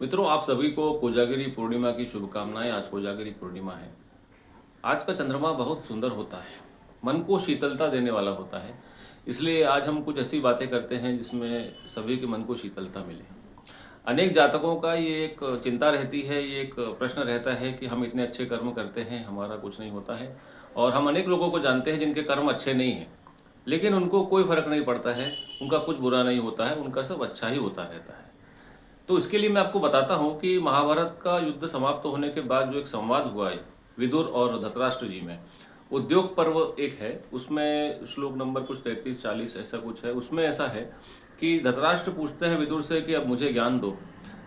मित्रों, आप सभी को कोजागिरी पूर्णिमा की शुभकामनाएं। आज कोजागिरी पूर्णिमा है। आज का चंद्रमा बहुत सुंदर होता है, मन को शीतलता देने वाला होता है। इसलिए आज हम कुछ ऐसी बातें करते हैं जिसमें सभी के मन को शीतलता मिले। अनेक जातकों का ये एक चिंता रहती है, ये एक प्रश्न रहता है कि हम इतने अच्छे कर्म करते हैं, हमारा कुछ नहीं होता है। और हम अनेक लोगों को जानते हैं जिनके कर्म अच्छे नहीं हैं, लेकिन उनको कोई फर्क नहीं पड़ता है, उनका कुछ बुरा नहीं होता है, उनका सब अच्छा ही होता रहता है। तो इसके लिए मैं आपको बताता हूँ कि महाभारत का युद्ध समाप्त होने के बाद जो एक संवाद हुआ है विदुर और धृतराष्ट्र जी में, उद्योग पर्व एक है, उसमें श्लोक नंबर कुछ 33-40 ऐसा कुछ है। उसमें ऐसा है कि धृतराष्ट्र पूछते हैं विदुर से कि अब मुझे ज्ञान दो।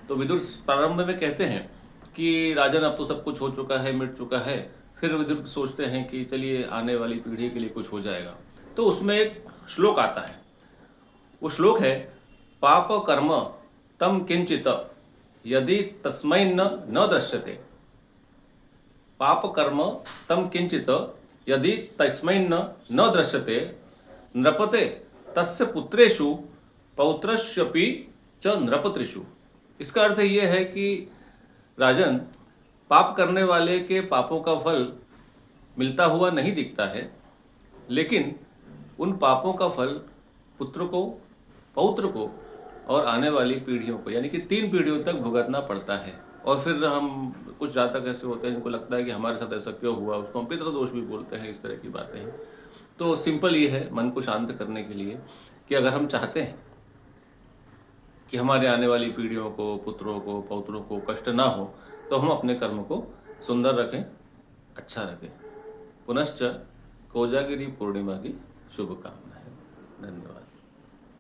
तो विदुर प्रारंभ में कहते हैं कि राजन अब तो सब कुछ हो चुका है, मिट चुका है। फिर विदुर सोचते हैं कि चलिए आने वाली पीढ़ी के लिए कुछ हो जाएगा। तो उसमें एक श्लोक आता है, वो श्लोक है, पाप कर्म तम किंचित यदि तस्मै न दृश्यते। पाप कर्म तम किंचित यदि तस्मै न दृश्यते नृपते तस्य पुत्रेषु पौत्रस्यपि च नृपत्रिषु। इसका अर्थ ये है कि राजन, पाप करने वाले के पापों का फल मिलता हुआ नहीं दिखता है, लेकिन उन पापों का फल पुत्र को, पौत्र को और आने वाली पीढ़ियों को, यानी कि 3 पीढ़ियों तक भुगतना पड़ता है। और फिर हम कुछ जातक ऐसे होते हैं जिनको लगता है कि हमारे साथ ऐसा क्यों हुआ, उसको हम पितृदोष भी बोलते हैं, इस तरह की बातें हैं। तो सिंपल ये है मन को शांत करने के लिए कि अगर हम चाहते हैं कि हमारे आने वाली पीढ़ियों को, पुत्रों को, पौत्रों को कष्ट ना हो, तो हम अपने कर्म को सुंदर रखें, अच्छा रखें। पुनश्च कोजागिरी पूर्णिमा की शुभकामनाएं। धन्यवाद।